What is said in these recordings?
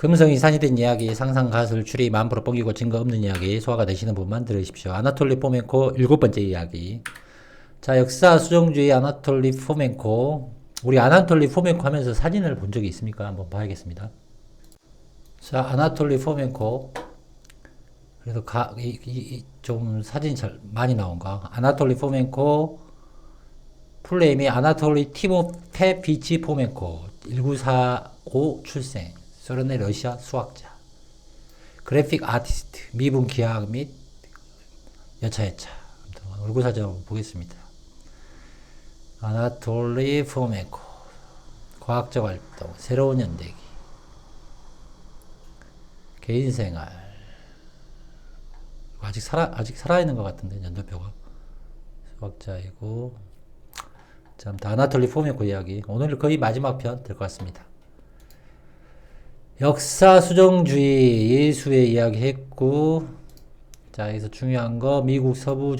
금성이 산이된 이야기, 상상, 가설, 추리, 만프로 뻥기고 증거 없는 이야기, 소화가 되시는 부분만 들으십시오. 아나톨리 포멘코 7번째 이야기. 자, 역사 수정주의 아나톨리 포멘코. 우리 아나톨리 포멘코 하면서 사진을 본 적이 있습니까? 한번 봐야겠습니다. 자, 아나톨리 포멘코. 그래도 좀 사진이 잘 많이 나온가? 아나톨리 포멘코. 풀네임이 아나톨리 티모페비치 포멘코. 1945 출생. 소련의 러시아 수학자. 그래픽 아티스트. 미분 기하학 및 여차여차. 얼굴 사진 한번 보겠습니다. 아나톨리 포멘코. 과학적 활동. 새로운 연대기. 개인생활. 아직 살아있는 것 같은데, 연도표가. 수학자이고. 자, 아나톨리 포멘코 이야기. 오늘 거의 마지막 편 될 것 같습니다. 역사 수정주의 예수의 이야기 했고, 자, 여기서 중요한 거, 미국 서부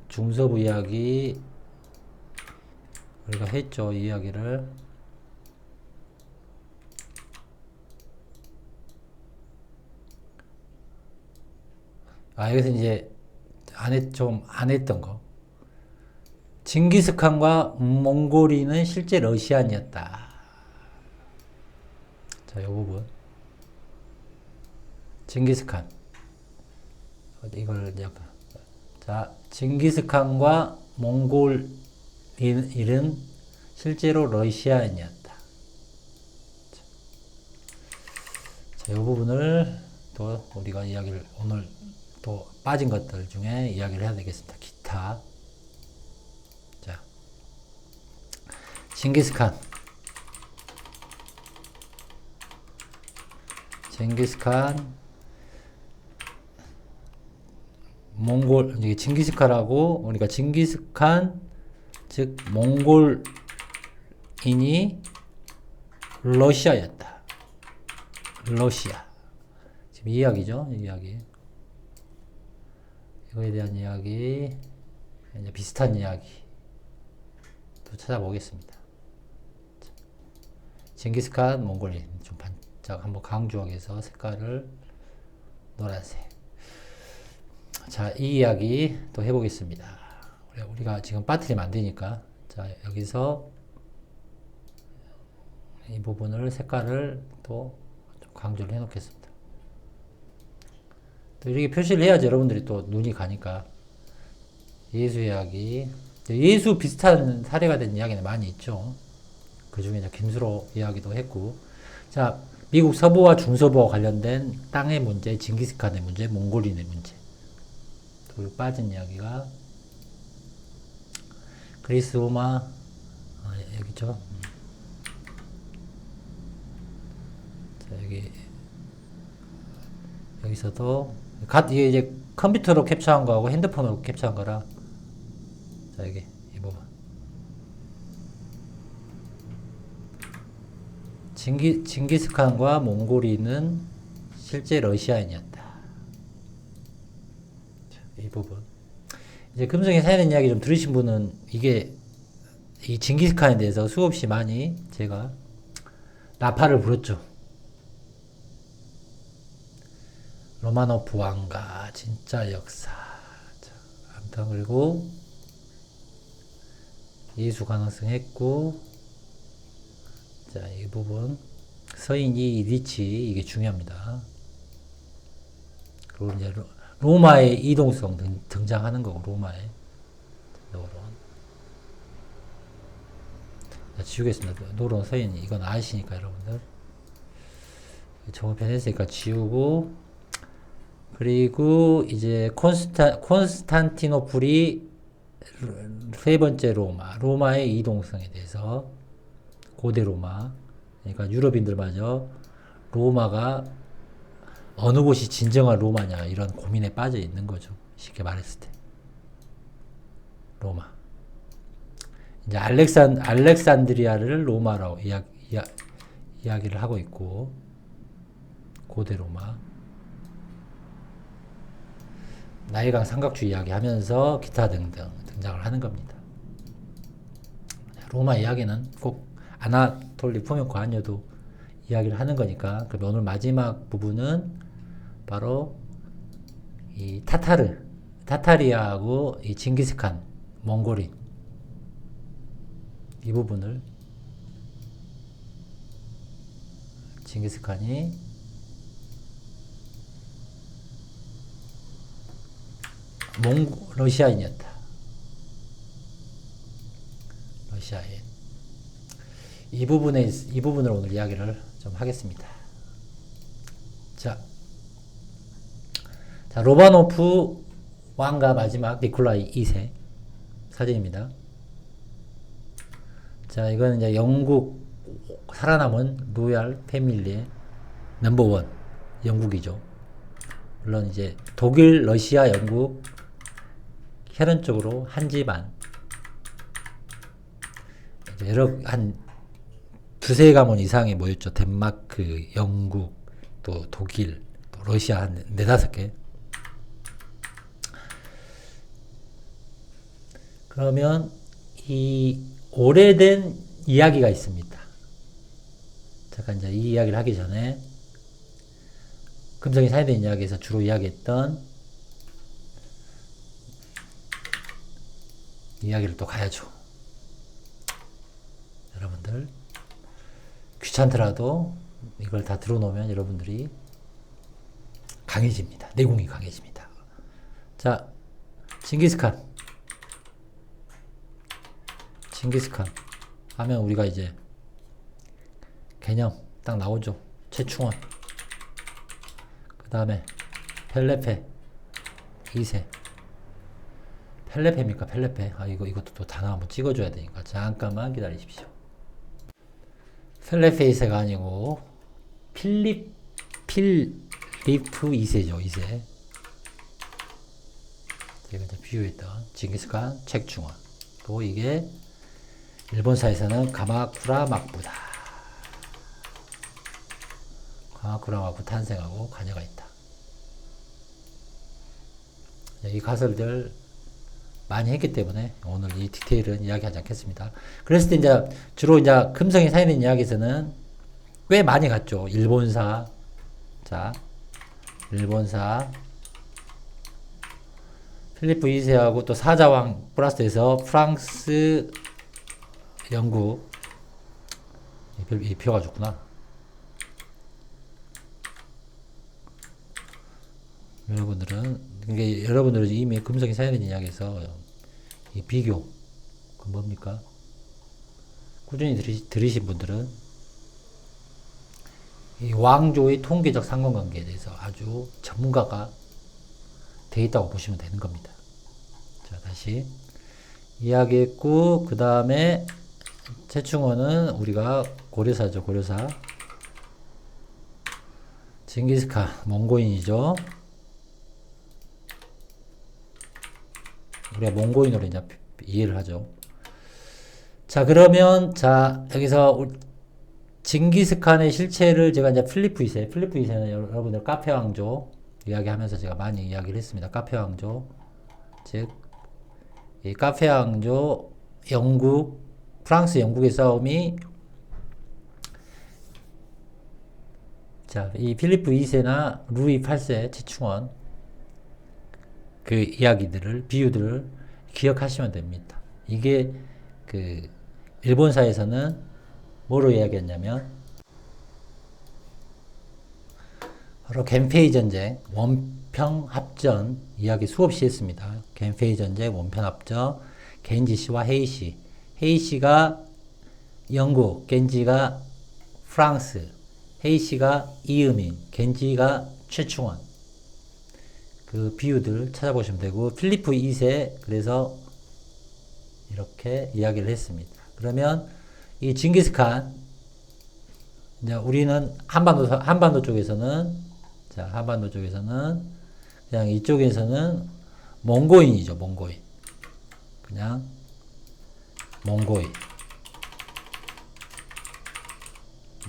중서부 이야기. 우리가 했죠, 이 이야기를. 여기서 이제 안 했던 거. 징기스칸과 몽골인은 실제 러시안이었다. 자, 이 부분. 징기스칸. 이걸 약간. 자, 징기스칸과 몽골인은 실제로 러시아인이었다. 자, 이 부분을 또 우리가 이야기를 오늘 또 빠진 것들 중에 이야기를 해야 되겠습니다. 기타. 자, 징기스칸. 몽골, 이게 징기스칸하고, 우리가 징기스칸, 즉, 몽골인이 러시아였다. 러시아. 지금 이 이야기죠, 이 이야기. 이거에 대한 이야기, 이제 비슷한 이야기. 또 찾아보겠습니다. 징기스칸, 몽골인. 좀 반짝 한번 강조하기 위해서 색깔을 노란색. 자, 이 이야기 또 해보겠습니다. 우리가 지금 빠뜨리면 안 되니까. 자, 여기서 이 부분을 색깔을 또 강조를 해 놓겠습니다. 또 이렇게 표시를 해야지 여러분들이 또 눈이 가니까. 예수 이야기. 예수 비슷한 사례가 된 이야기는 많이 있죠. 그 중에 김수로 이야기도 했고. 자, 미국 서부와 중서부와 관련된 땅의 문제, 징기스칸의 문제, 몽골인의 문제. 또 빠진 이야기가 그리스 로마 여기죠. 자, 여기서도 이게 이제 컴퓨터로 캡처한 거하고 핸드폰으로 캡처한 거라. 자, 여기 이 부분. 징기스칸과 몽골인은 실제 러시아인이었다. 이 부분. 이제 금성의 사연의 이야기 좀 들으신 분은 이게 이 징기스칸에 대해서 수없이 많이 제가 나팔을 불었죠. 로마노프 왕가 진짜 역사. 자, 아무튼 그리고 예수 가능성 했고, 자, 이 부분 서인이 리치 이게 중요합니다. 그리고 이제 로마의 이동성 등장하는 거고, 로마의. 자, 지우겠습니다. 노론 서인, 이건 아시니까, 여러분들. 저번 했으니까 지우고, 그리고 이제 콘스탄티노플이 세 번째 로마의 이동성에 대해서, 고대 로마. 그러니까 유럽인들마저 로마가 어느 곳이 진정한 로마냐 이런 고민에 빠져 있는 거죠. 쉽게 말했을 때. 로마. 이제 알렉산드리아를 로마라고 이야기를 하고 있고, 고대 로마. 나일강 삼각주 이야기하면서 기타 등등 등장을 하는 겁니다. 로마 이야기는 꼭 아나톨리 포멘코 아니어도 이야기를 하는 거니까. 그럼 오늘 마지막 부분은 바로 이 타타리아하고 이 징기스칸, 몽골인 이 부분을 징기스칸이 러시아인이었다. 러시아인. 이 부분을 오늘 이야기를 좀 하겠습니다. 자, 로마노프 왕과 마지막 니콜라이 2세 사진입니다. 자, 이거는 이제 영국 살아남은 로얄 패밀리의 넘버원 영국이죠. 물론 이제 독일, 러시아, 영국 혈연적으로 한 집안. 한 두세 가문 이상이 모였죠. 덴마크, 영국, 또 독일, 또 러시아 한 네다섯 개. 그러면 이 오래된 이야기가 있습니다. 잠깐 이제 이 이야기를 하기 전에 금성이 사이된 이야기에서 주로 이야기했던 이야기를 또 가야죠. 여러분들 귀찮더라도 이걸 다 들어놓으면 여러분들이 강해집니다. 내공이 강해집니다. 자, 징기스칸 하면 우리가 이제 개념 딱 나오죠. 최충원, 그 다음에 펠레페 2세. 펠레페입니까? 펠레페. 이것도 또 단어 한번 찍어줘야 되니까 잠깐만 기다리십시오. 펠레페 2세가 아니고 필리프 2세죠. 2세. 제가 이제 비유했던 징기스칸, 책충원. 또 이게 일본사에서는 가마쿠라 막부다. 가마쿠라 막부 탄생하고 관여가 있다. 이 가설들 많이 했기 때문에 오늘 이 디테일은 이야기하지 않겠습니다. 그랬을 때 이제 주로 이제 금성이 사인된 이야기에서는 꽤 많이 갔죠. 일본사, 자, 일본사, 필리프 2세하고 또 사자왕 플러스에서 프랑스, 영국, 이 표가 좋구나. 여러분들은 이미 금성이 사인된 이야기에서 이 비교, 그 뭡니까? 꾸준히 들으신 분들은 이 왕조의 통계적 상관관계에 대해서 아주 전문가가 되어 있다고 보시면 되는 겁니다. 자, 다시 이야기했고, 그 다음에 최충원은 우리가 고려사죠. 고려사. 징기스칸, 몽고인이죠. 우리가 몽고인으로 이제 이해를 하죠. 자, 그러면, 자, 여기서 징기스칸의 실체를 제가 이제 필리프 2세는 여러분들 카페 왕조 이야기하면서 제가 많이 이야기를 했습니다. 카페 왕조. 즉, 이 카페 왕조, 프랑스, 영국의 싸움이, 자, 이 필리프 2세나 루이 8세, 최충원, 그 이야기들을, 비유들을 기억하시면 됩니다. 이게 그 일본사에서는 뭐로 이야기했냐면 바로 겐페이 전쟁, 원평합전 이야기 수없이 했습니다. 겐페이 전쟁, 원평합전, 겐지씨와 헤이씨. 헤이씨가 영국, 겐지가 프랑스, 헤이씨가 이음인, 겐지가 최충원. 그 비유들 찾아보시면 되고, 필리프 2세, 그래서 이렇게 이야기를 했습니다. 그러면 이 징기스칸, 이제 우리는 한반도 쪽에서는, 자, 한반도 쪽에서는 그냥 이쪽에서는 몽고인이죠. 몽고인. 그냥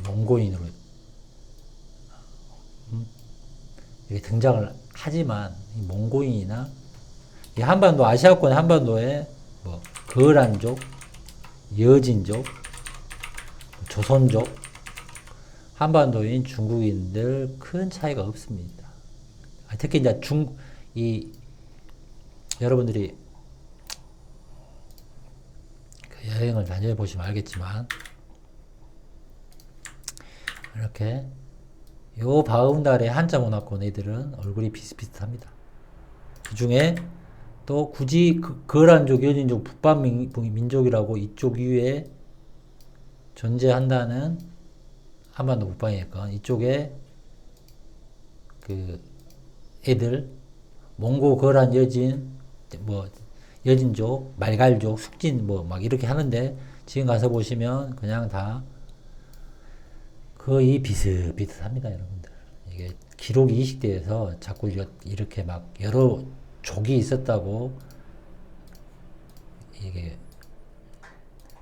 몽고인으로 이게 등장을 하지만 이 몽고인이나 이 한반도, 아시아권 한반도에 뭐 거란족, 여진족, 조선족, 한반도인 중국인들 큰 차이가 없습니다. 특히 이제 여러분들이 그 여행을 다녀보시면 알겠지만, 이렇게 요 바운다리에 한자 문화권 애들은 얼굴이 비슷비슷합니다. 그 중에 또 굳이 거란족, 여진족, 북방민족이라고 이쪽 위에 존재한다는 한반도 북방이니까 이쪽에 그 애들 몽고, 거란, 여진, 뭐 여진족, 말갈족, 숙진 뭐 막 이렇게 하는데 지금 가서 보시면 그냥 다 거의 비슷비슷합니다, 여러분들. 이게 기록이 이식돼서 자꾸 이렇게 막 여러 족이 있었다고 이게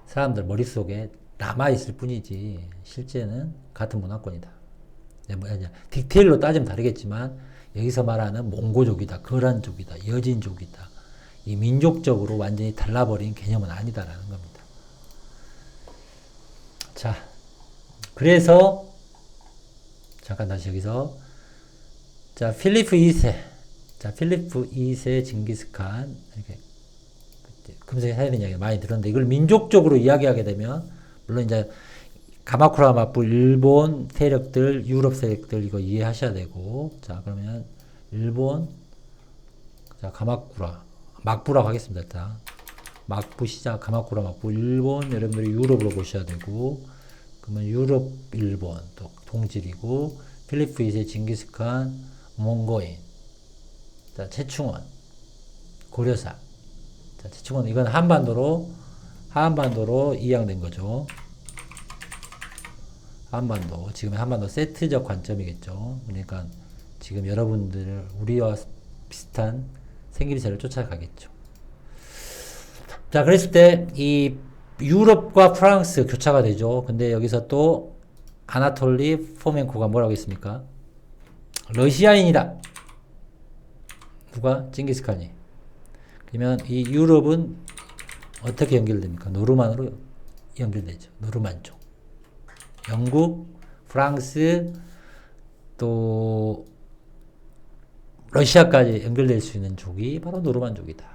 사람들 머릿속에 남아있을 뿐이지 실제는 같은 문화권이다. 디테일로 따지면 다르겠지만 여기서 말하는 몽고족이다, 거란족이다, 여진족이다, 이 민족적으로 완전히 달라버린 개념은 아니다라는 겁니다. 자, 그래서 잠깐 다시 여기서 자 필리프 2세 징기스칸 이렇게 금세 사연 이야기 많이 들었는데 이걸 민족적으로 이야기하게 되면 물론 이제 가마쿠라 맞부 일본 세력들, 유럽 세력들 이거 이해하셔야 되고 자 그러면 일본 자 가마쿠라 막부라고 하겠습니다. 일단 막부 시작 가마쿠라 막부 일본 여러분들이 유럽으로 보셔야 되고 그러면 유럽 일본 또 동질이고 필리프 2세 징기스칸 몽고인 자 최충원 고려사 자 최충원 이건 한반도로 이양된 거죠. 한반도 지금의 한반도 세트적 관점이겠죠. 그러니까 지금 여러분들 우리와 비슷한 생김새를 쫓아가겠죠. 자 그랬을 때 이 유럽과 프랑스 교차가 되죠. 근데 여기서 또 아나톨리 포멘코가 뭐라고 했습니까? 러시아인이다. 누가? 징기스칸이. 그러면 이 유럽은 어떻게 연결됩니까? 노르만으로 연결되죠. 노르만족. 영국, 프랑스, 또 러시아까지 연결될 수 있는 족이 바로 노르만족이다.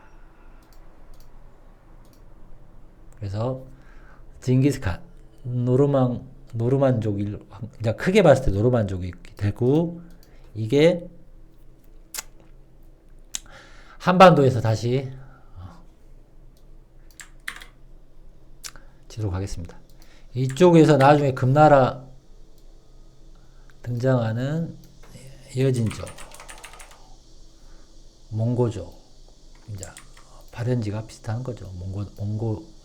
그래서 징기스칸 노르만족이 이제 크게 봤을 때 노르만족이 되고 이게 한반도에서 다시 지도록 하겠습니다. 이쪽에서 나중에 금나라 등장하는 여진족, 몽고족, 이제 발현지가 비슷한 거죠. 몽고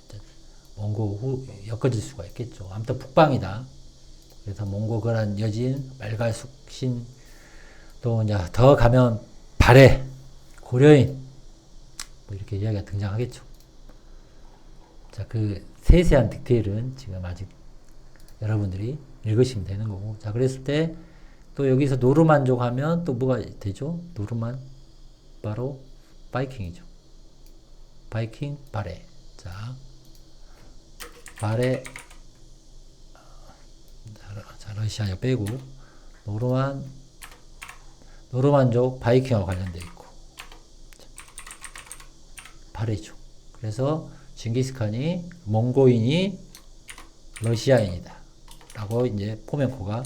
후 엮어질 수가 있겠죠. 아무튼 북방이다. 그래서 몽고, 거란, 여진, 말갈, 숙신, 또 이제 더 가면 발해, 고려인, 뭐 이렇게 이야기가 등장하겠죠. 자, 그 세세한 디테일은 지금 아직 여러분들이 읽으시면 되는 거고. 자, 그랬을 때 또 여기서 노르만족 하면 또 뭐가 되죠? 노르만 바로 바이킹이죠. 바이킹 발해. 자, 발해 자, 러시아 빼고 노르만족 바이킹하고 관련되어 있고 발해죠. 그래서 징기스칸이 몽고인이 러시아인이다 라고 이제 포멘코가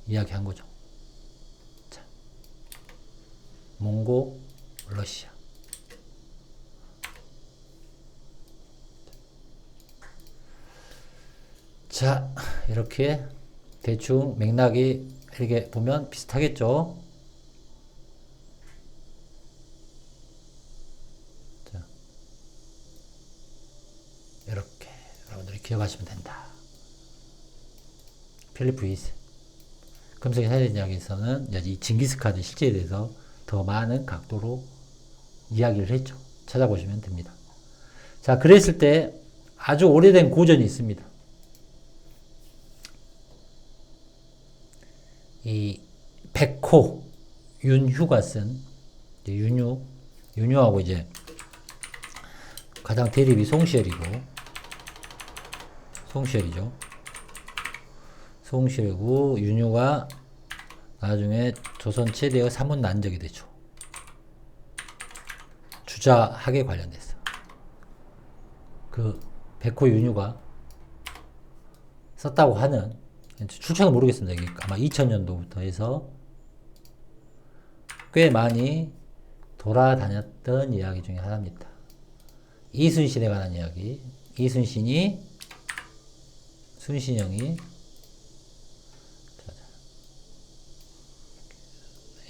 이야기한 거죠. 자, 몽고 러시아. 자, 이렇게 대충 맥락이 이렇게 보면 비슷하겠죠. 자, 이렇게 여러분들이 기억하시면 된다. 필리프 2세 금속의 사전 이야기에서는 이 징기스칸의 실제에 대해서 더 많은 각도로 이야기를 했죠. 찾아보시면 됩니다. 자, 그랬을 때 아주 오래된 고전이 있습니다. 이 백호 윤휴가 쓴 윤휴하고 이제 가장 대립이 송시열이죠. 송실구 윤유가 나중에 조선 최대의 사문 난적이 되죠. 주자학에 관련돼서 그 백호 윤유가 썼다고 하는, 출처는 모르겠습니다. 이게 아마 2000년도부터 해서 꽤 많이 돌아다녔던 이야기 중에 하나입니다. 이순신에 관한 이야기. 이순신이, 순신형이,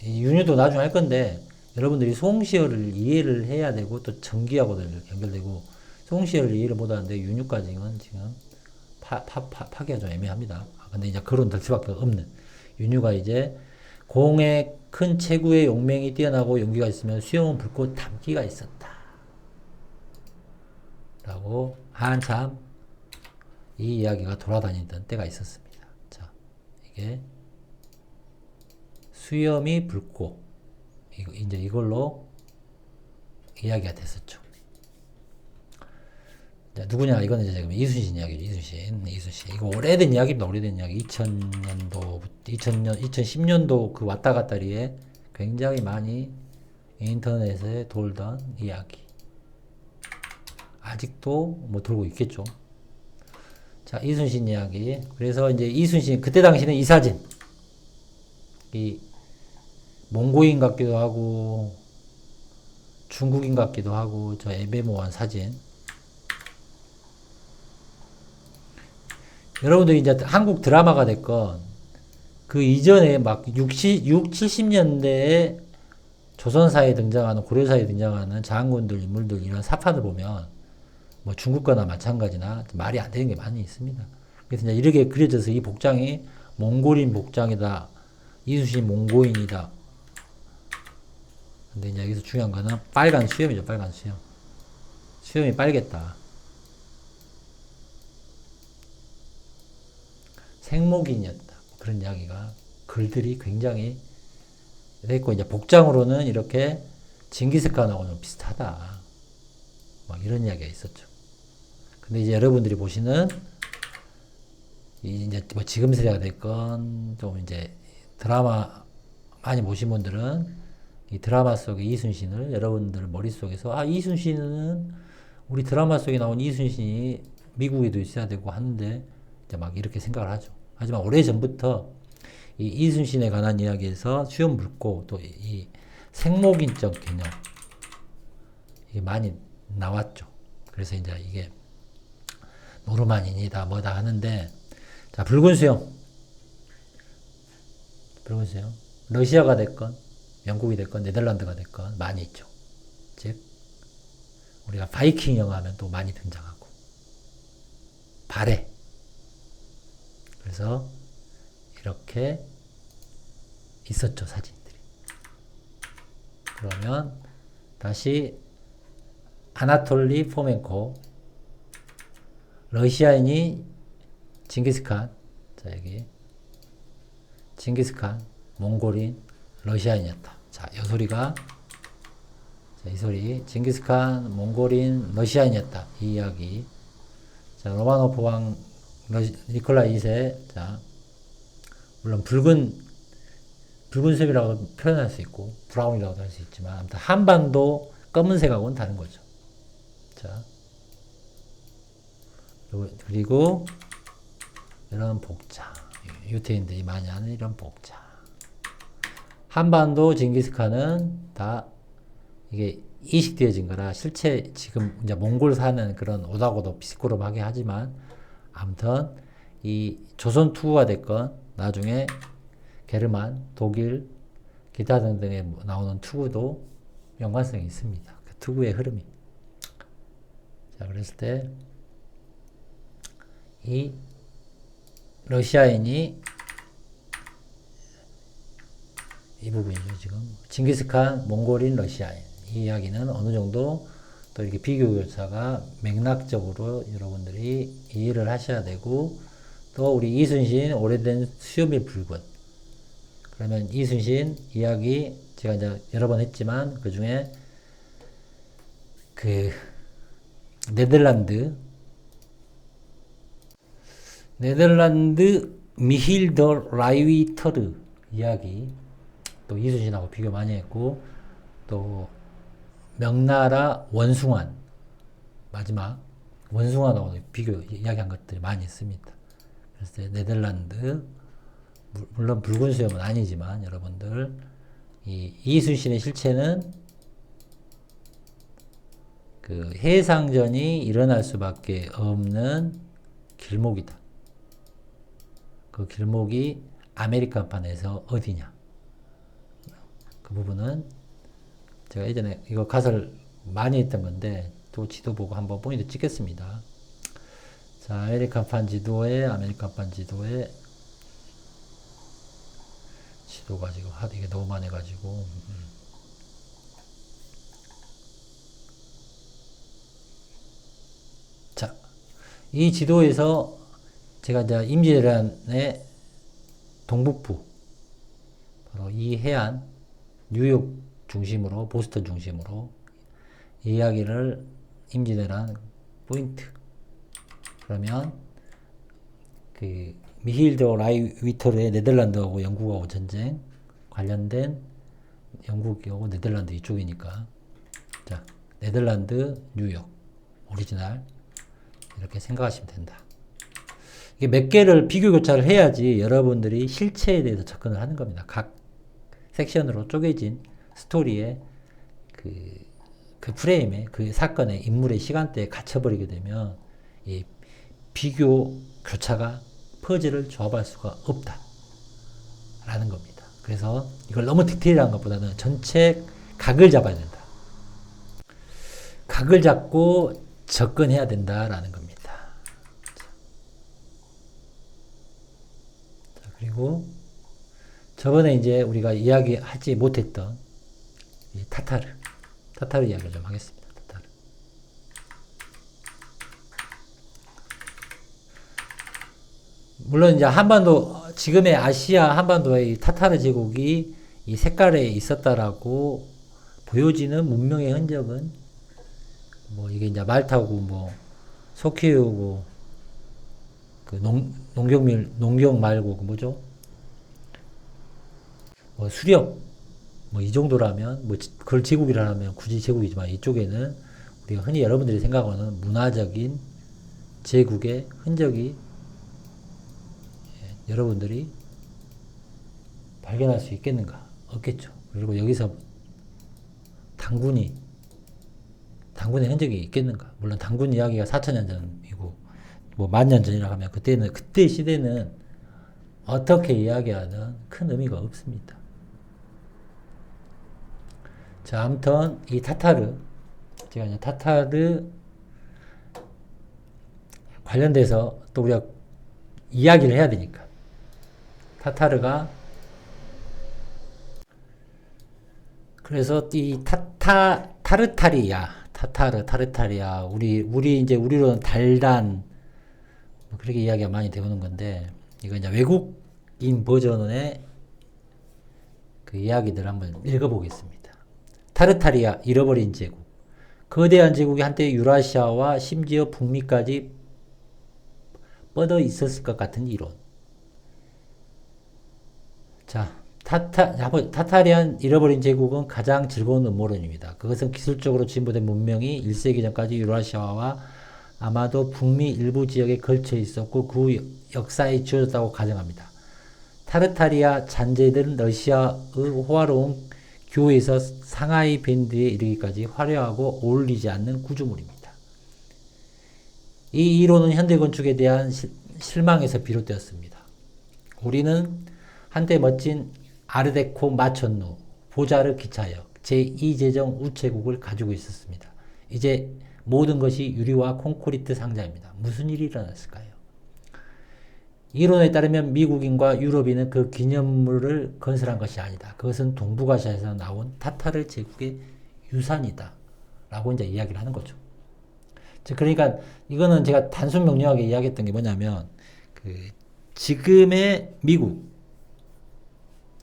윤유도 나중에 할 건데, 여러분들이 송시열을 이해를 해야 되고, 또 전기하고도 연결되고, 송시열을 이해를 못하는데, 윤유까지는 지금 파기가 좀 애매합니다. 근데 이제 거론 될 수밖에 없는. 윤유가 이제 공에 큰 체구의 용맹이 뛰어나고 용기가 있으면 수염은 붉고 담기가 있었다. 라고 한참 이 이야기가 돌아다니던 때가 있었습니다. 자, 이게 수염이 붉고, 이제 이걸로 이야기가 됐었죠. 자, 누구냐? 이거는 이제 지금 이순신 이야기죠. 이순신. 이거 오래된 이야기입니다. 오래된 이야기. 2010년도 그 왔다 갔다리에 굉장히 많이 인터넷에 돌던 이야기. 아직도 뭐 돌고 있겠죠. 자, 이순신 이야기. 그래서 이제 이순신, 그때 당시는 이 사진. 이 몽고인 같기도 하고, 중국인 같기도 하고, 저 애매모호한 사진. 여러분들이 이제 한국 드라마가 됐건, 그 이전에 막 70년대에 조선사에 등장하는, 고려사에 등장하는 장군들, 인물들, 이런 사파들 보면, 뭐 중국과나 마찬가지나 말이 안 되는 게 많이 있습니다. 그래서 이제 이렇게 그려져서 이 복장이 몽골인 복장이다. 이순신 몽고인이다. 근데 이제 여기서 중요한 거는 빨간 수염이죠, 빨간 수염. 수염이 빨겠다. 생목인이었다. 그런 이야기가, 글들이 굉장히 됐고, 이제 복장으로는 이렇게 징기스칸하고 좀 비슷하다. 막 이런 이야기가 있었죠. 근데 이제 여러분들이 보시는, 이제 뭐 지금 세대가 됐건, 좀 이제 드라마 많이 보신 분들은 이 드라마 속의 이순신을 여러분들 머릿속에서, 아, 이순신은 우리 드라마 속에 나온 이순신이 미국에도 있어야 되고 하는데, 이제 막 이렇게 생각을 하죠. 하지만 오래전부터 이 이순신에 관한 이야기에서 수염 붉고 또 이 생목인적 개념, 이게 많이 나왔죠. 그래서 이제 이게 노르만인이다 뭐다 하는데, 자, 붉은 수염. 러시아가 됐건 영국이 됐건 네덜란드가 됐건 많이 있죠. 즉 우리가 바이킹 영화 하면 또 많이 등장하고, 발해. 그래서 이렇게 있었죠, 사진들이. 그러면 다시 아나톨리 포멘코, 러시아인이 징기스칸. 자, 여기 징기스칸, 몽골인, 러시아인이었다. 자, 이 소리가, 자, 이 소리, 징기스칸, 몽골인, 러시아인이었다. 이 이야기. 자, 로마노프 왕 니콜라 2세. 자, 물론 붉은 색이라고 표현할 수 있고, 브라운이라고도 할 수 있지만, 아무튼 한반도 검은색하고는 다른 거죠. 자, 그리고 이런 복장. 유태인들이 많이 하는 이런 복장. 한반도 징기스칸은 다 이게 이식되어진 거라, 실제 지금 이제 몽골 사는 그런 오다고도 비스코름하게 하지만, 아무튼 이 조선 투구가 됐건 나중에 게르만, 독일, 기타 등등에 나오는 투구도 연관성이 있습니다. 그 투구의 흐름이. 자, 그랬을 때 이 러시아인이, 이 부분이죠, 지금. 징기스칸, 몽골인, 러시아인. 이 이야기는 어느 정도 또 이렇게 비교교사가 맥락적으로 여러분들이 이해를 하셔야 되고, 또 우리 이순신 오래된 수염이 붉은. 그러면 이순신 이야기 제가 이제 여러 번 했지만, 그 중에 그 네덜란드 미힐 더 라이위터르 이야기, 또 이순신하고 비교 많이 했고, 또 명나라 원숭환, 마지막 원숭환하고 비교 이야기한 것들이 많이 있습니다. 그래서 네덜란드, 물론 붉은 수염은 아니지만 여러분들, 이 이순신의 실체는 그 해상전이 일어날 수밖에 없는 길목이다. 그 길목이 아메리칸판에서 어디냐. 그 부분은 제가 예전에 이거 가설 많이 했던 건데 또 지도 보고 한번 포인트 찍겠습니다. 자, 아메리칸판 지도에 지도가 지금 이게 너무 많이 가지고 자, 이 지도에서 제가 이제 임진왜란의 동북부, 바로 이 해안, 뉴욕 중심으로, 보스턴 중심으로 이야기를 임진왜란 포인트. 그러면 그 미힐드 라이위터르의 네덜란드하고 영국하고 전쟁 관련된 영국하고 네덜란드 이쪽이니까 자, 네덜란드, 뉴욕 오리지널 이렇게 생각하시면 된다. 이게 몇 개를 비교 교차를 해야지 여러분들이 실체에 대해서 접근을 하는 겁니다. 각 섹션으로 쪼개진 스토리의 그 프레임에, 그 사건의 인물의 시간대에 갇혀버리게 되면 이 비교 교차가 퍼즐을 조합할 수가 없다 라는 겁니다. 그래서 이걸 너무 디테일한 것보다는 전체 각을 잡아야 된다. 각을 잡고 접근해야 된다라는 겁니다. 자, 그리고 저번에 이제 우리가 이야기하지 못했던 이 타타르 이야기를 좀 하겠습니다. 타타르. 물론 이제 한반도, 지금의 아시아 한반도의 타타르 제국이 이 색깔에 있었다라고 보여지는 문명의 흔적은 뭐 이게 이제 말 타고 뭐 소 키우고 그 농경 말고 그 뭐죠? 뭐 수렵 뭐 이 정도라면 뭐 그걸 제국이라면 굳이 제국이지만 이쪽에는 우리가 흔히 여러분들이 생각하는 문화적인 제국의 흔적이 여러분들이 발견할 수 있겠는가? 없겠죠. 그리고 여기서 당군의 흔적이 있겠는가? 물론 당군 이야기가 4,000년 전이고 뭐 10,000년 전이라고 하면 그때 시대는 어떻게 이야기하든 큰 의미가 없습니다. 자, 아무튼 이 타타르, 제가 이제 타타르 관련돼서 또 우리가 이야기를 해야 되니까 타타르가 그래서 이 타르타리아 우리로는 달단 뭐 그렇게 이야기가 많이 되오는 건데 이거 이제 외국인 버전의 그 이야기들 한번 읽어보겠습니다. 타르타리아 잃어버린 제국. 거대한 제국이 한때 유라시아와 심지어 북미까지 뻗어 있었을 것 같은 이론. 자, 타타리안 잃어버린 제국은 가장 즐거운 음모론입니다. 그것은 기술적으로 진보된 문명이 1세기 전까지 유라시아와 아마도 북미 일부 지역에 걸쳐 있었고 그 역사에 지어졌다고 가정합니다. 타르타리아 잔재들은 러시아의 호화로운 교에서 상하이 밴드에 이르기까지 화려하고 어울리지 않는 구조물입니다. 이 이론은 현대 건축에 대한 실망에서 비롯되었습니다. 우리는 한때 멋진 아르데코 마천루, 보자르 기차역, 제2제정 우체국을 가지고 있었습니다. 이제 모든 것이 유리와 콘크리트 상자입니다. 무슨 일이 일어났을까요? 이론에 따르면 미국인과 유럽인은 그 기념물을 건설한 것이 아니다. 그것은 동북아시아에서 나온 타타르 제국의 유산이다. 라고 이제 이야기를 하는 거죠. 그러니까 이거는 제가 단순 명료하게 이야기했던 게 뭐냐면 지금의 미국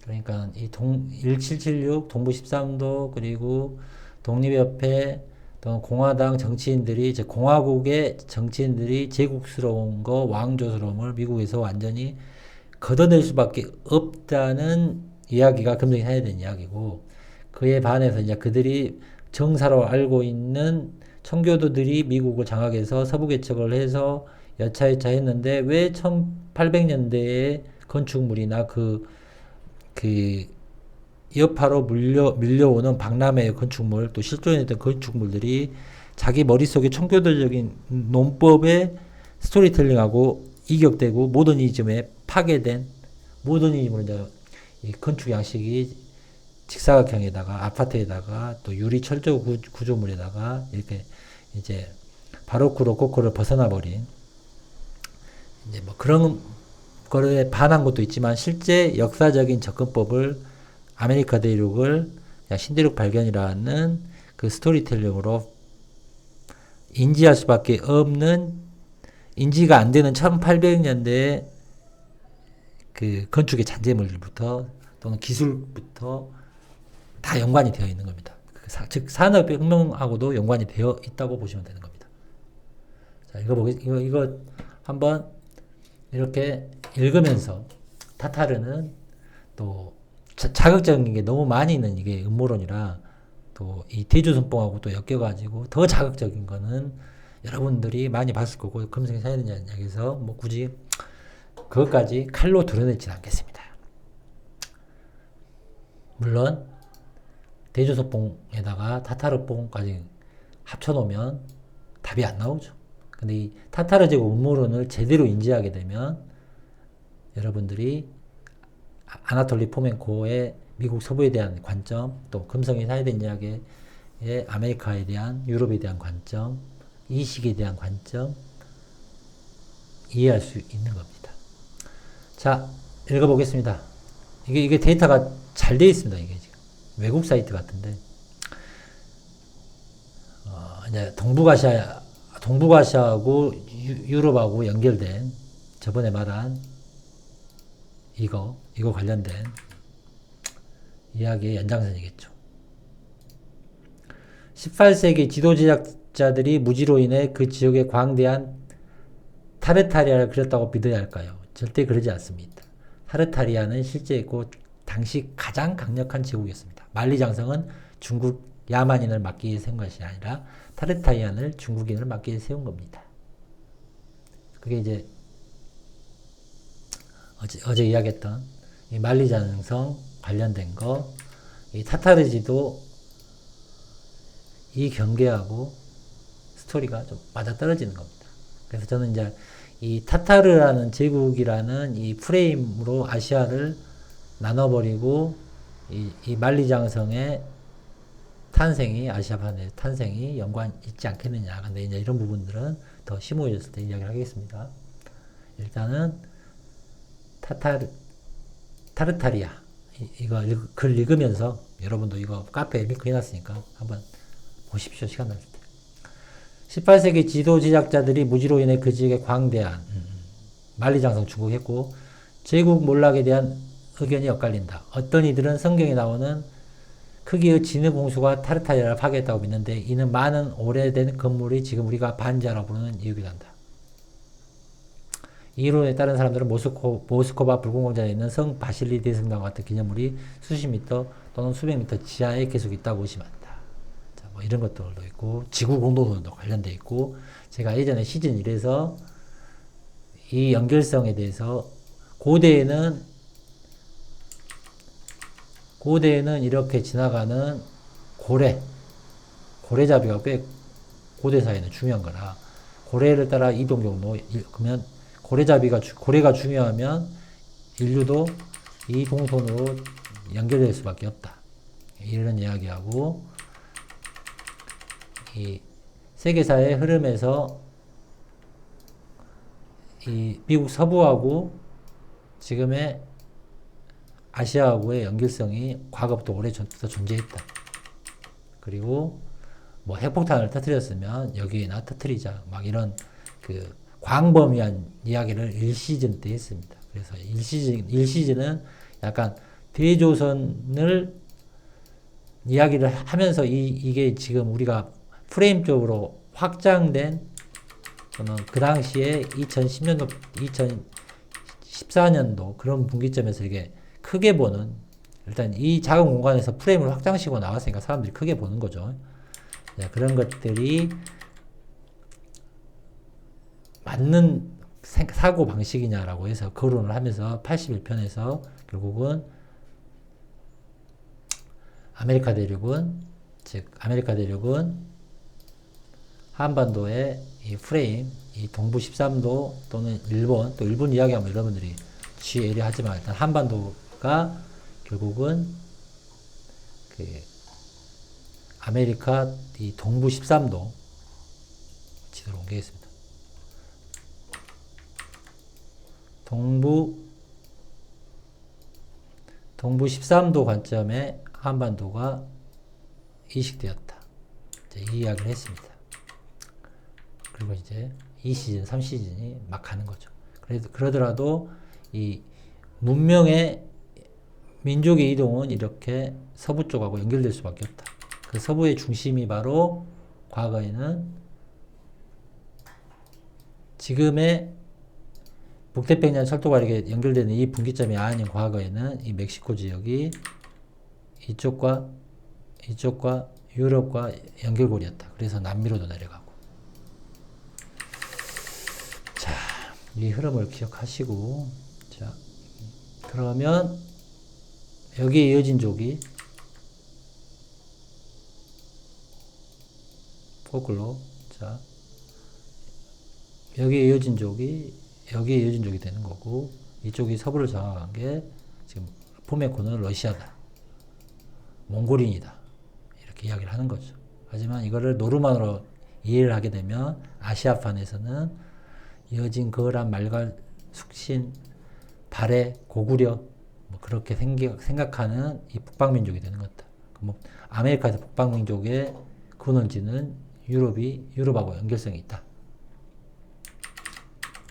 그러니까 이 1776 동부 13도 그리고 독립협회 또 공화당 정치인들이 이제 공화국의 정치인들이 제국스러운 거 왕조스러움을 미국에서 완전히 걷어낼 수밖에 없다는 이야기가 금성이 해야 되는 이야기고, 그에 반해서 이제 그들이 정사로 알고 있는 청교도들이 미국을 장악해서 서부 개척을 해서 여차여차 했는데, 왜 1800년대에 건축물이나 그 여파로 밀려오는 박람회의 건축물, 또 실존했던 건축물들이 자기 머릿속에 청교도적인 논법의 스토리텔링하고 이격되고 모더니즘에 파괴된, 모더니즘으로 이제 이 건축 양식이 직사각형에다가 아파트에다가 또 유리 철조 구조물에다가 이렇게 이제 바로크 로코코를 벗어나 버린, 이제 뭐 그런 거에 반한 것도 있지만, 실제 역사적인 접근법을 아메리카 대륙을 신대륙 발견이라는 그 스토리텔링으로 인지할 수밖에 없는, 인지가 안 되는 1800년대의 그 건축의 잔재물부터 또는 기술부터 다 연관이 되어 있는 겁니다. 즉 산업혁명하고도 연관이 되어 있다고 보시면 되는 겁니다. 자, 이거 한번 이렇게 읽으면서, 타타르는 또 자극적인 게 너무 많이 있는 이게 음모론이라, 또 이 대조선봉하고 또 엮여가지고 더 자극적인 거는 여러분들이 많이 봤을 거고, 금성이 사야 되냐는 이야기에서 뭐 굳이 그것까지 칼로 드러내지는 않겠습니다. 물론 대조선봉에다가 타타르봉까지 합쳐놓으면 답이 안 나오죠. 근데 이 타타르 제국 음모론을 제대로 인지하게 되면 여러분들이 아나톨리 포멘코의 미국 서부에 대한 관점, 또 금성이 사야 되는 이야기의 아메리카에 대한, 유럽에 대한 관점, 이 시기에 대한 관점 이해할 수 있는 겁니다. 자, 읽어보겠습니다. 이게 데이터가 잘 되어 있습니다. 이게 지금 외국 사이트 같은데, 이제 동북아시아하고 유럽하고 연결된, 저번에 말한 이거 관련된 이야기의 연장선이겠죠. 18세기 지도제작자들이 무지로 인해 그 지역에 광대한 타르타리아를 그렸다고 믿어야 할까요? 절대 그러지 않습니다. 타르타리아는 실제 있고 당시 가장 강력한 제국이었습니다. 만리장성은 중국 야만인을 막기 위해 세운 것이 아니라 타르타리아를 중국인을 막기 위해 세운 겁니다. 그게 이제 어제 이야기했던 이 만리장성 관련된 거, 이 타타르지도 이 경계하고 스토리가 좀 맞아떨어지는 겁니다. 그래서 저는 이제 이 타타르라는 제국이라는 이 프레임으로 아시아를 나눠버리고, 이 만리장성의 탄생이, 아시아판의 탄생이 연관 있지 않겠느냐. 근데 이제 이런 부분들은 더 심오해졌을 때 이야기를 하겠습니다. 일단은 타르타리아, 이거 글 읽으면서 여러분도 이거 카페에 링크 해놨으니까 한번 보십시오. 시간 날 때. 18세기 지도 제작자들이 무지로 인해 그 지역에 광대한 만리장성 중국했고, 제국 몰락에 대한 의견이 엇갈린다. 어떤 이들은 성경에 나오는 크기의 진흙 홍수가 타르타리아를 파괴했다고 믿는데, 이는 많은 오래된 건물이 지금 우리가 반지하라고 부르는 이유기도 한다. 이 이론에 따른 사람들은 모스코바 불공공장에 있는 성 바실리 대성당 같은 기념물이 수십 미터 또는 수백 미터 지하에 계속 있다고 의심한다. 자, 뭐 이런 것들도 있고, 지구 공동선도 관련돼 있고, 제가 예전에 시즌 1에서 이 연결성에 대해서 고대에는 이렇게 지나가는 고래잡이가 꽤 고대사에는 중요한 거라, 고래를 따라 이동 경로, 그러면 고래가 중요하면 인류도 이 동선으로 연결될 수밖에 없다. 이런 이야기하고, 이 세계사의 흐름에서 이 미국 서부하고 지금의 아시아하고의 연결성이 과거부터 오래전부터 존재했다. 그리고 뭐 핵폭탄을 터뜨렸으면 여기에나 터뜨리자, 막 이런 그 광범위한 이야기를 1시즌 때 했습니다. 그래서 1시즌은 약간 대조선을 이야기를 하면서 이게 지금 우리가 프레임적으로 확장된, 또는 그 당시에 2010년도, 14년도 그런 분기점에서 이게 크게 보는, 일단 이 작은 공간에서 프레임을 확장시키고 나왔으니까 사람들이 크게 보는 거죠. 네, 그런 것들이 맞는 사고 방식이냐라고 해서 거론을 하면서 81편에서 결국은 아메리카 대륙은 한반도의 이 프레임, 이 동부 13도 또는 일본, 또 일본 이야기하면 여러분들이 GL이 하지만 일단 한반도가 결국은 그 아메리카 이 동부 13도 지도로 옮기겠습니다. 동부 13도 관점에 한반도가 이식되었다. 이 이야기를 했습니다. 그리고 이제 2시즌, 3시즌이 막 가는 거죠. 그러더라도 이 문명의 민족의 이동은 이렇게 서부 쪽하고 연결될 수밖에 없다. 그 서부의 중심이 바로 과거에는 지금의 북태평양 철도가 이렇게 연결되는 이 분기점이 아닌 과거에는 이 멕시코 지역이 이쪽과 유럽과 연결고리였다. 그래서 남미로도 내려가고. 자, 이 흐름을 기억하시고, 자, 그러면 여기에 이어진 쪽이 거꾸로, 자, 여기에 이어진 쪽이 되는 거고, 이쪽이 서부를 장악한 게 지금 포메코는 러시아다, 몽골인이다, 이렇게 이야기를 하는 거죠. 하지만 이거를 노르만으로 이해를 하게 되면 아시아판에서는 이어진 거란 말갈, 숙신, 발해, 고구려 뭐 그렇게 생각하는 이 북방민족이 되는 것 같다. 뭐 아메리카에서 북방민족의 근원지는 유럽하고 연결성이 있다.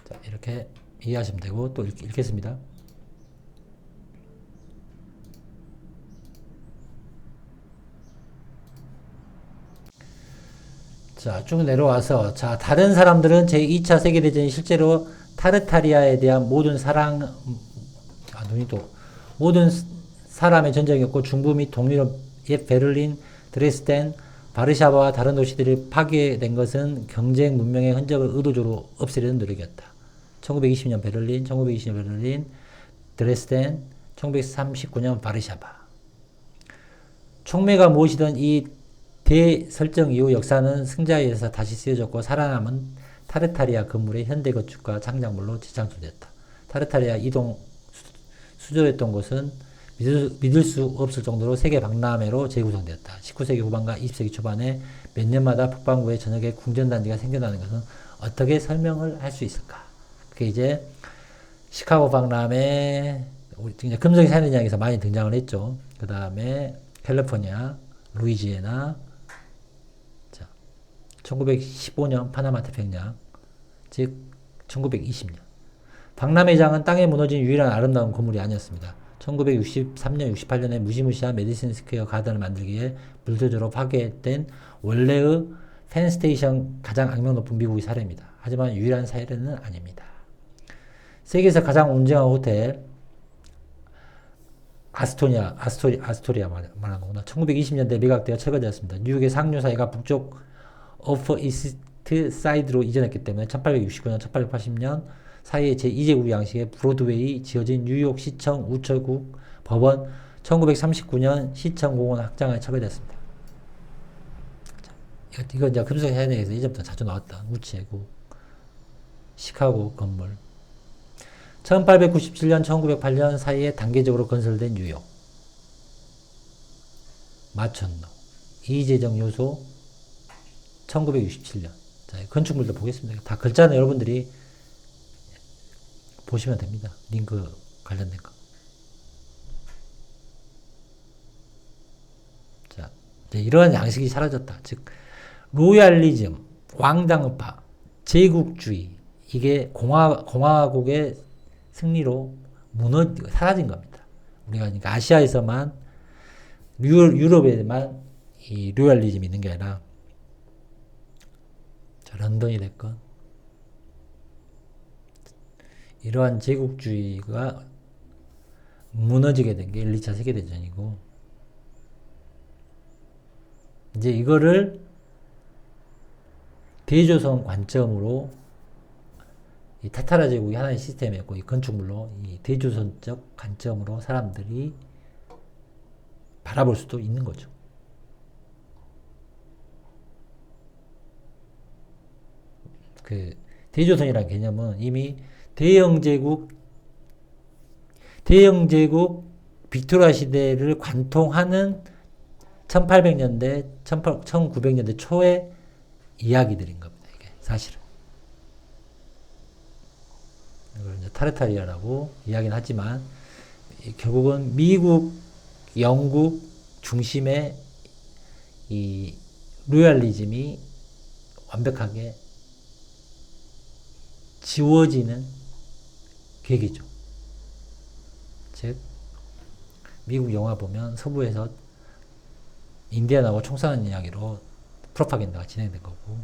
자, 이렇게 이해하시면 되고, 또 읽겠습니다. 자, 쭉 내려와서, 자, 다른 사람들은 제2차 세계대전이 실제로 타르타리아에 대한 모든 모든 사람의 전쟁이었고, 중부 및 동유럽, 옛 베를린, 드레스덴, 바르샤바와 다른 도시들이 파괴된 것은 경쟁 문명의 흔적을 의도적으로 없애려는 노력이었다. 1920년 베를린, 드레스덴, 1939년 바르샤바. 촉매가 무엇이든 이 대설정 이후 역사는 승자에 의해서 다시 쓰여졌고, 살아남은 타르타리아 건물의 현대 건축과 창작물로 재창조됐다. 타르타리아 이동 수조였던 곳은 믿을 수 없을 정도로 세계 박람회로 재구성되었다. 19세기 후반과 20세기 초반에 몇 년마다 북반구의 전역에 궁전단지가 생겨나는 것은 어떻게 설명을 할 수 있을까? 그게 이제 시카고 박람회, 이제 금성의 사연이야기에서 많이 등장을 했죠. 그 다음에 캘리포니아, 루이지애나, 자, 1915년 파나마 태평양, 즉 1920년. 박람회장은 땅에 무너진 유일한 아름다운 건물이 아니었습니다. 1963년, 68년에 무시무시한 메디슨 스퀘어 가든을 만들기 위해 불도저로 파괴된 원래의 펜스테이션 가장 악명 높은 미국의 사례입니다. 하지만 유일한 사례는 아닙니다. 세계에서 가장 웅장한 호텔, 아스토리아 말하는 거구나. 1920년대 매각되어 철거되었습니다. 뉴욕의 상류 사회가 북쪽 어퍼 이스트 사이드로 이전했기 때문에 1869년, 1880년 사이에 제2제국 양식의 브로드웨이 지어진 뉴욕 시청 우체국 법원 1939년 시청공원 확장에 처벌됐습니다. 이건 이제 금속 현역에서 이전부터 자주 나왔던 우체국 시카고 건물. 1897년 1908년 사이에 단계적으로 건설된 뉴욕 마천루 이재정 요소 1967년. 자, 건축물도 보겠습니다. 다 글자는 여러분들이 보시면 됩니다. 링크 관련된 거. 자, 이제 이러한 양식이 사라졌다. 즉, 로얄리즘, 왕당파, 제국주의, 이게 공화국의 승리로 사라진 겁니다. 우리가 그러니까 아시아에서만, 유럽에만 이 로얄리즘이 있는 게 아니라, 자, 런던이 됐건, 이러한 제국주의가 무너지게 된 게 1, 2차 세계대전이고, 이제 이거를 대조선 관점으로 이 타타라 제국이 하나의 시스템이었고, 이 건축물로 이 대조선적 관점으로 사람들이 바라볼 수도 있는 거죠. 그 대조선이라는 개념은 이미 대영제국 빅토리아 시대를 관통하는 1800년대, 1900년대 초의 이야기들인 겁니다. 이게 사실은. 이걸 이제 타르타리아라고 이야기는 하지만 결국은 미국, 영국 중심의 이 로얄리즘이 완벽하게 지워지는 계기죠. 즉 미국 영화 보면 서부에서 인디언하고 총 쏘는 이야기로 프로파간다가 진행된 거고,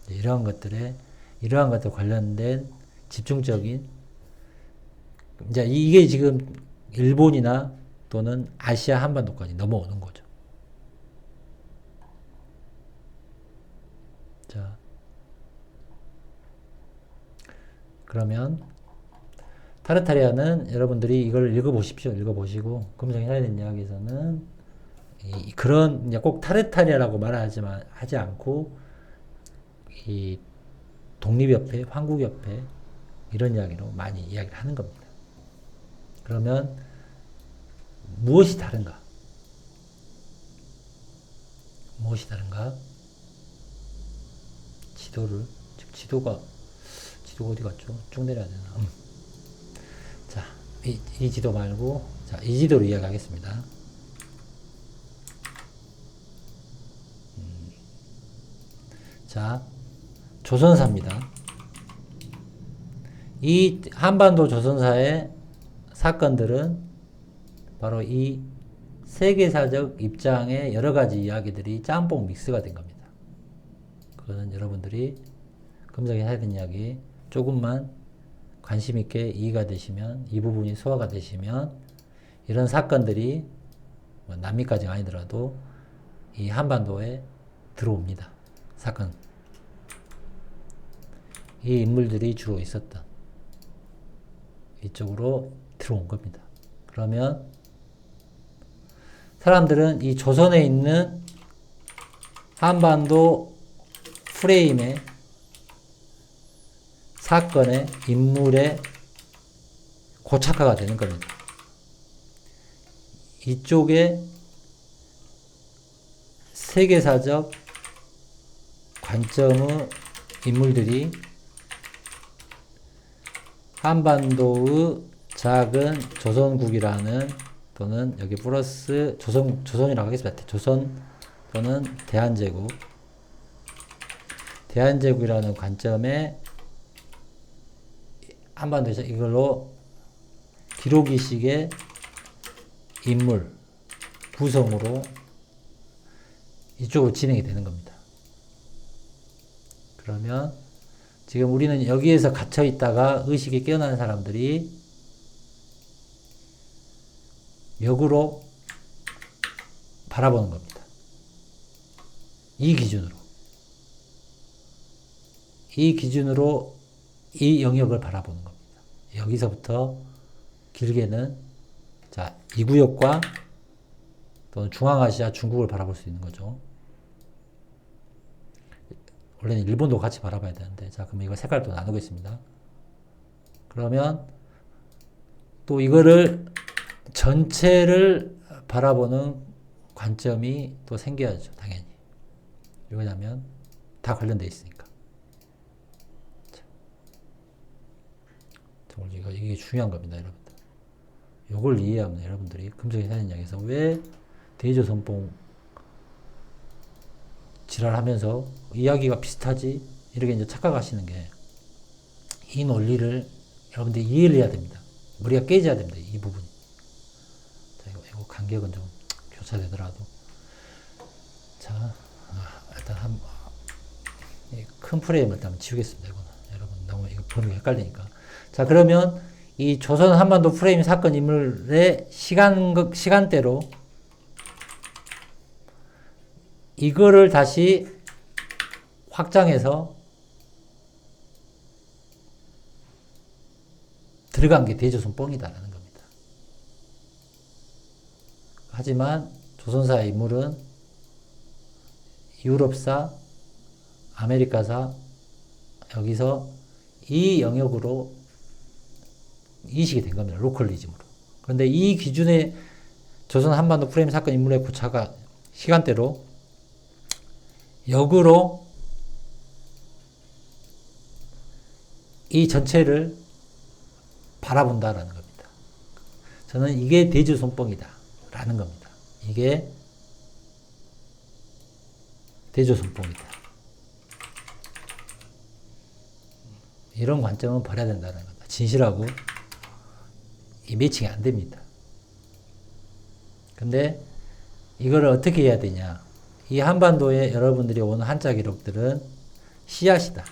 이러한 것들 관련된 집중적인, 이제 이게 지금 일본이나 또는 아시아 한반도까지 넘어오는 거죠. 자, 그러면 타르타리아는 여러분들이 이걸 읽어보십시오. 읽어보시고 검정이 해야 되는 이야기에서는 그런 꼭 타르타리아라고 하지 않고 이 독립협회, 황국협회 이런 이야기로 많이 이야기를 하는 겁니다. 그러면 무엇이 다른가? 지도가 어디 갔죠? 쭉 내려야 되나? 자, 이 지도 말고, 자, 이 지도로 이야기하겠습니다. 자, 조선사입니다. 이 한반도 조선사의 사건들은 바로 이 세계사적 입장의 여러 가지 이야기들이 짬뽕 믹스가 된 겁니다. 그거는 여러분들이 검색해 해야 되는 이야기 조금만 관심 있게 이해가 되시면, 이 부분이 소화가 되시면, 이런 사건들이 뭐 남미까지가 아니더라도 이 한반도에 들어옵니다. 사건. 이 인물들이 주로 있었던 이쪽으로 들어온 겁니다. 그러면 사람들은 이 조선에 있는 한반도 프레임의 사건의 인물의 고착화가 되는 겁니다. 이쪽에 세계사적 관점의 인물들이 한반도의 작은 조선국이라는, 또는 여기 플러스 조선이라고 하겠습니다. 조선 또는 대한제국이라는 관점에 한반도에서 이걸로 기록이식의 인물 구성으로 이쪽으로 진행이 되는 겁니다. 그러면 지금 우리는 여기에서 갇혀 있다가 의식이 깨어나는 사람들이 역으로 바라보는 겁니다. 이 기준으로 이 영역을 바라보는 겁니다. 여기서부터 길게는, 자, 이 구역과 또는 중앙아시아, 중국을 바라볼 수 있는 거죠. 원래는 일본도 같이 바라봐야 되는데, 자, 그럼 이거 색깔도 나누겠습니다. 그러면 또 이거를 전체를 바라보는 관점이 또 생겨야죠, 당연히. 왜냐면 다 관련되어 있으니까. 정말 이게 중요한 겁니다, 여러분들. 이걸 이해하면 여러분들이 금속의 사진양에서 왜 대조선봉 지랄하면서 이야기가 비슷하지? 이렇게 이제 착각하시는 게, 이 논리를 여러분들이 이해를 해야 됩니다. 머리가 깨져야 됩니다, 이 부분이. 자, 이거 간격은 좀 교차되더라도. 자, 일단 큰 프레임을 일단 지우겠습니다, 이거는. 여러분, 너무 이거 보는 게 헷갈리니까. 자, 그러면 이 조선 한반도 프레임 사건 인물의 시간대로 이거를 다시 확장해서 들어간 게 대조선 뻥이다라는 겁니다. 하지만 조선사의 인물은 유럽사, 아메리카사, 여기서 이 영역으로 인식이 된 겁니다. 로컬리즘으로. 그런데 이 기준의 조선 한반도 프레임 사건 인물의 고차가 시간대로 역으로 이 전체를 바라본다라는 겁니다. 저는 이게 대조선뻥이다 라는 겁니다. 이게 대조선뻥이다. 이런 관점은 버려야 된다는 겁니다. 진실하고 이 매칭이 안 됩니다. 근데 이걸 어떻게 해야 되냐? 이 한반도에 여러분들이 온 한자 기록들은 씨앗이다.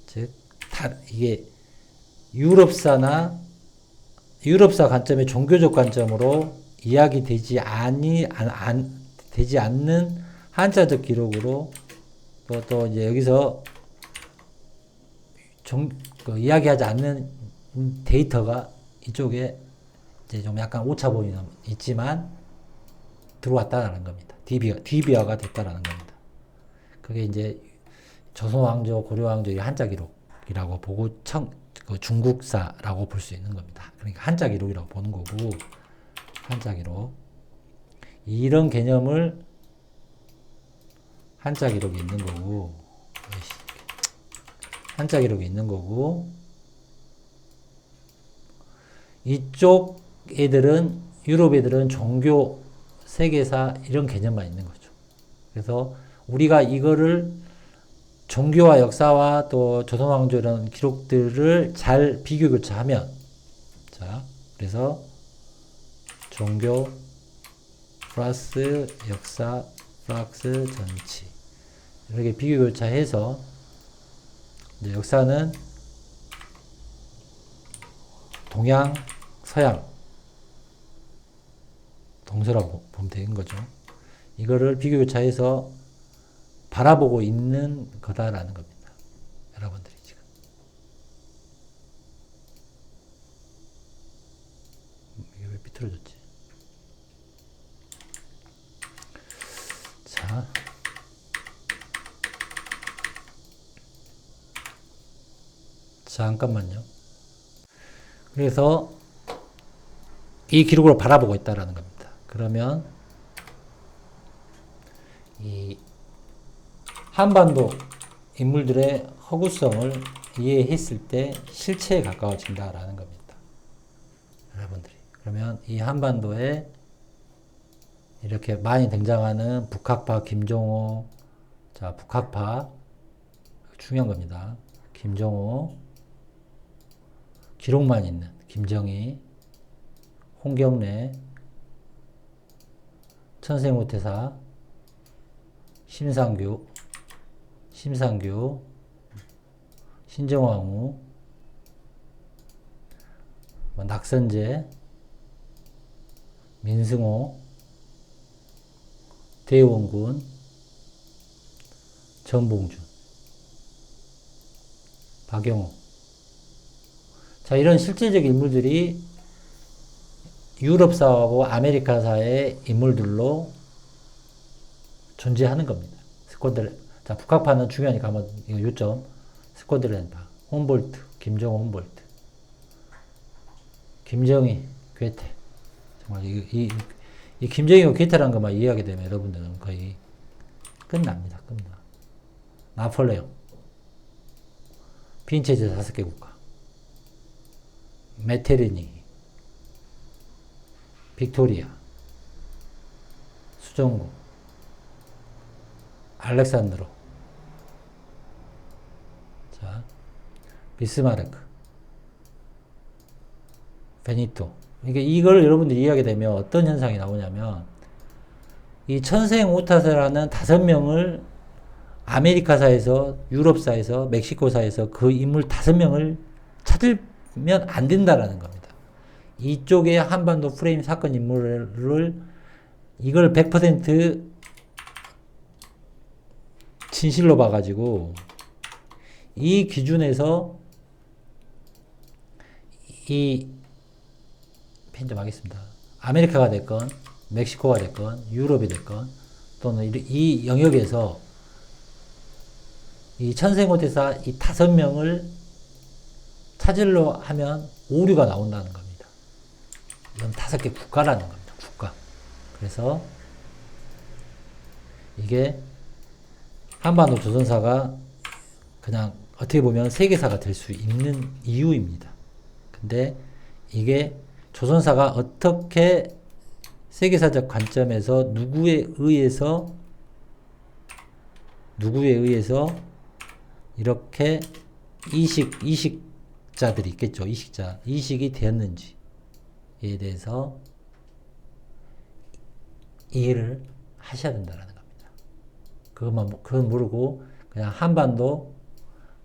즉, 이게 유럽사 관점의 종교적 관점으로 이야기되지 되지 않는 한자적 기록으로 또 이제 여기서 이야기하지 않는 데이터가 이쪽에 이제 좀 약간 오차범위 있지만 들어왔다라는 겁니다. DB화가 됐다라는 겁니다. 그게 이제 조선왕조, 고려왕조의 한자 기록이라고 보고 중국사라고 볼 수 있는 겁니다. 그러니까 한자 기록이라고 보는 거고, 한자 기록. 이런 개념을 한자 기록이 있는 거고, 한자 기록이 있는 거고, 이쪽 애들은, 유럽 애들은 종교, 세계사 이런 개념만 있는 거죠. 그래서 우리가 이거를 종교와 역사와 또 조선왕조 이런 기록들을 잘 비교 교차하면, 자, 그래서 종교 플러스 역사 플러스 정치 이렇게 비교 교차해서 이제 역사는 동양, 서양, 동서라고 보면 되는 거죠. 이거를 비교 교차해서 바라보고 있는 거다라는 겁니다. 여러분들이 지금. 이게 왜 비틀어졌지? 자. 잠깐만요. 그래서 이 기록을 바라보고 있다라는 겁니다. 그러면 이 한반도 인물들의 허구성을 이해했을 때 실체에 가까워진다라는 겁니다. 여러분들이. 그러면 이 한반도에 이렇게 많이 등장하는 북학파 김종호, 자, 북학파 중요한 겁니다. 김종호, 기록만 있는 김정희, 홍경래, 천생후퇴사, 심상규, 신정왕후, 낙선재, 민승호, 대원군, 전봉준, 박영호. 자, 이런 실질적 인물들이 유럽사하고 아메리카사의 인물들로 존재하는 겁니다. 자, 북학파는 중요하니까 한번 이거 요점. 스코틀랜드, 홈볼트, 김정호 홈볼트, 김정희, 괴테. 정말 이 김정희가 괴테라는 것만 이해하게 되면 여러분들은 거의 끝납니다. 끝나. 나폴레옹, 빈체제 5개 국가, 메테르니, 빅토리아, 수정구, 알렉산드로, 자, 비스마르크, 베니토. 그러니까 이걸 여러분들이 이해하게 되면 어떤 현상이 나오냐면 이 천생오타세라는 5명을 아메리카사에서, 유럽사에서, 멕시코사에서 그 인물 5명을 찾으면 안 된다라는 겁니다. 이쪽에 한반도 프레임 사건 인물을 이걸 100% 진실로 봐가지고 이 기준에서 이 편집하겠습니다. 아메리카가 됐건 멕시코가 됐건 유럽이 됐건 또는 이 영역에서 이 천생호대사 이 5명을 찾으려 하면 오류가 나온다는 겁니다. 이건 5개 국가라는 겁니다. 국가. 그래서 이게 한반도 조선사가 그냥 어떻게 보면 세계사가 될 수 있는 이유입니다. 근데 이게 조선사가 어떻게 세계사적 관점에서 누구에 의해서 이렇게 이식자들이 있겠죠. 이식이 되었는지에 대해서 이해를 하셔야 된다는 겁니다. 그건 모르고 그냥 한반도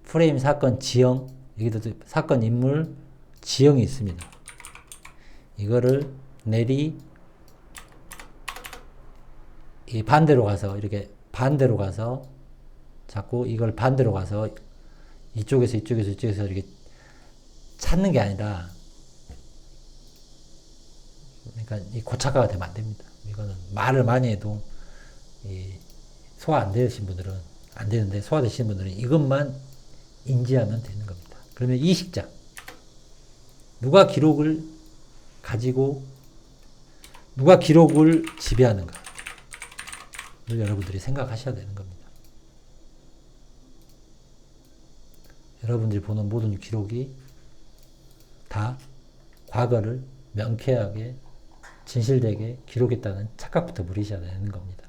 프레임 사건 지형, 여기도 사건 인물 지형이 있습니다. 이거를 이 반대로 가서 이렇게 반대로 가서 자꾸 이걸 반대로 가서 이쪽에서 이렇게 찾는 게 아니라, 그러니까 이 고착화가 되면 안 됩니다. 이거는 말을 많이 해도 소화 안 되신 분들은 안 되는데, 소화되시는 분들은 이것만 인지하면 되는 겁니다. 그러면 이식자, 누가 기록을 가지고 누가 기록을 지배하는가, 이걸 여러분들이 생각하셔야 되는 겁니다. 여러분들이 보는 모든 기록이 다 과거를 명쾌하게 진실되게 기록했다는 착각부터 버리셔야 되는 겁니다.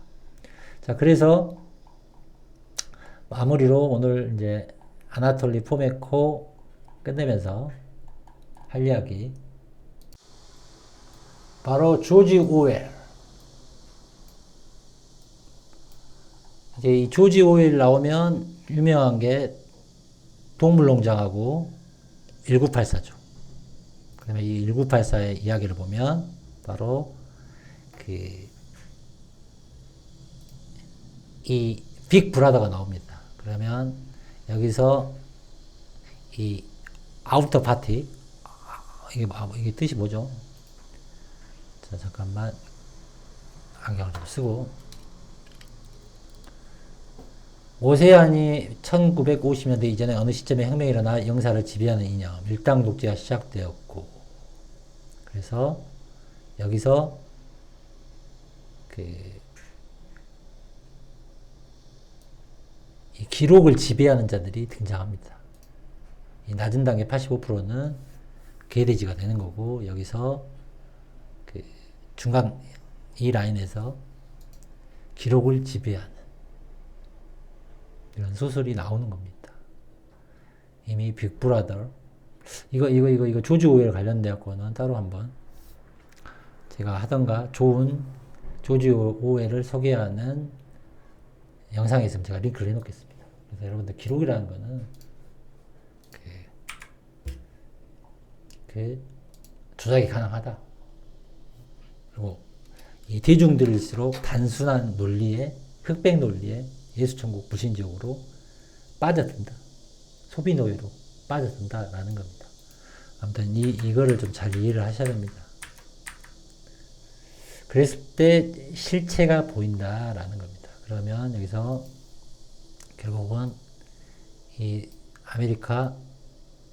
자, 그래서 마무리로 오늘 이제 아나톨리 포메코 끝내면서 할 이야기, 바로 조지 오웰. 이제 이 조지 오웰 나오면 유명한 게 동물농장하고 1984죠. 그러면 이 1984의 이야기를 보면 바로 이 빅 브라더가 나옵니다. 그러면 여기서 이 아우터 파티, 이게 뜻이 뭐죠? 자, 잠깐만 안경을 좀 쓰고. 오세안이 1950년대 이전에 어느 시점에 혁명이 일어나 영사를 지배하는 이념, 일당 독재가 시작되었고, 그래서 여기서 이 기록을 지배하는 자들이 등장합니다. 이 낮은 단계 85%는 게레지가 되는 거고, 여기서 중간 이 라인에서 기록을 지배하는 이런 소설이 나오는 겁니다. 이미 빅브라더, 이거 조지 오웰 관련되어 갖고는 따로 한번 제가 하던가 좋은 조지 오웰을 소개하는 영상이 있으면 제가 링크를 해놓겠습니다. 그래서 여러분들 기록이라는 거는 조작이 가능하다. 그리고 이 대중들일수록 단순한 논리에, 흑백 논리에 예수천국 불신지옥으로 빠져든다. 소비 노예로 빠져든다라는 겁니다. 아무튼 이거를 좀 잘 이해를 하셔야 됩니다. 그랬을 때 실체가 보인다라는 겁니다. 그러면 여기서 결국은 이 아메리카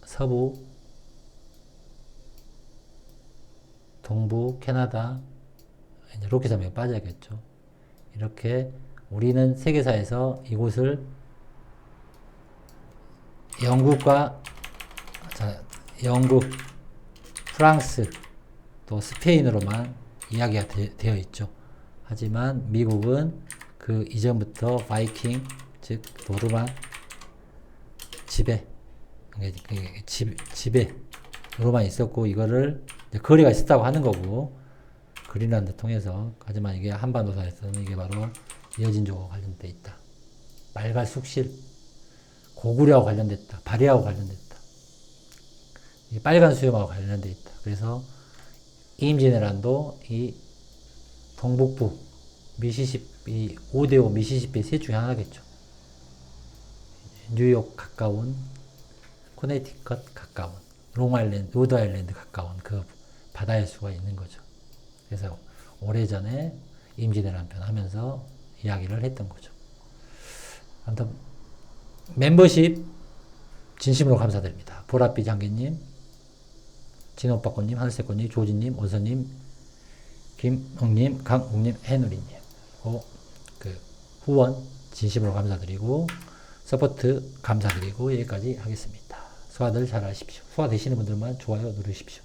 서부, 동부, 캐나다, 이제 로키섬에 빠져야겠죠. 이렇게 우리는 세계사에서 이곳을 영국, 프랑스, 또 스페인으로만 이야기가 되어 있죠. 하지만 미국은 그 이전부터 바이킹, 즉 노르만 지배로만 있었고, 이거를 거리가 있었다고 하는 거고, 그린란드 통해서. 하지만 이게 한반도사에서는 이게 바로 이어진족과 관련돼 있다. 말갈 숙실, 고구려하고 관련됐다. 발해하고 관련됐다. 이 빨간 수염하고 관련돼 있다. 그래서 임진왜란도 이 동북부 미시시피 5대5 미시시피 셋 중에 하나겠죠. 뉴욕 가까운, 코네티컷 가까운, 롱아일랜드, 로드아일랜드 가까운 그 바다일 수가 있는 거죠. 그래서 오래전에 임진왜란 편 하면서 이야기를 했던 거죠. 아무튼 멤버십 진심으로 감사드립니다. 보랏빛 장기님, 진호빠꽃님, 하늘색꽃님, 조진님, 원서님, 김웅님, 강웅님, 해누리님, 그 후원 진심으로 감사드리고 서포트 감사드리고 여기까지 하겠습니다. 소화들 잘 하십시오. 소화되시는 분들만 좋아요 누르십시오.